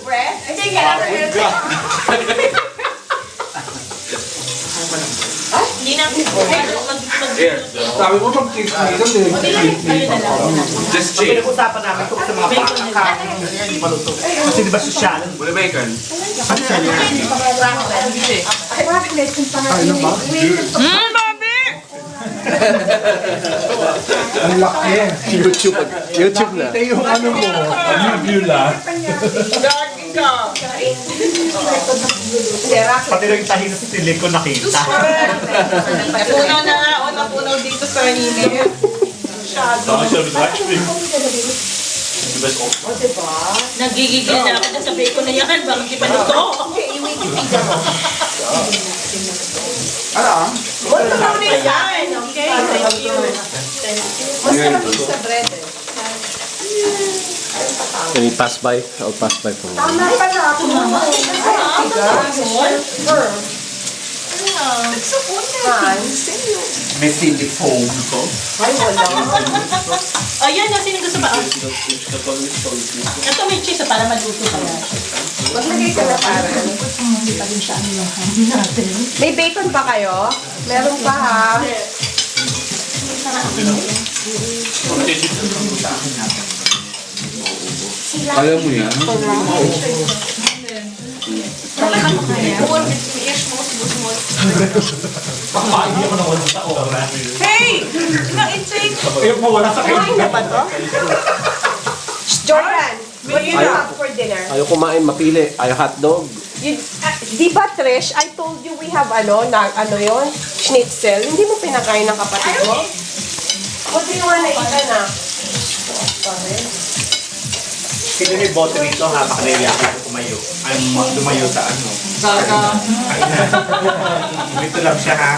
bread? Hindi ka lang. Hindi na. Sabi mo pag cake nito, Just chill. Pinag-usapan namin ito sa mga baka. Hindi maluto. Kasi di ba social? Wala bacon. Social yan. ang laki. YouTube na. Ito yung ano mo, review lang. Pati rin tahi na sili ko nakita. Napunaw na nga. O, napunaw dito sa email. Nagigigil na ako na sa bacon na yan. Bakit di pa luto? Ano? Huwag ka na ulit sa akin. Ayan, okay. Thank you. Mas marami sa bread eh. Can we pass by? I'll pass by for one. Tama pa na ako. May silicone ko. Ay, wala. Ayan, sino gusto ba? Ito may cheese para maluto kaya. Maglagay ka na para. May bacon pa kayo? Meron pa ha. Kaya mo yan? Pakain ako ng wala sa oras. Hey! Na-intake! Ayaw mo wala sa Kumain na ba to? Jordan, what do you have for dinner? Ayaw kumain, mapili. Ayaw hotdog. Di ba, Trish, I told you we have yon schnitzel. Hindi mo pinakain ng kapatid mo? What do you wanna eat, na? Sino may bote rito ha? Makalaya ako kumayo. Ang lumayo sa ano. Dito lang siya ha.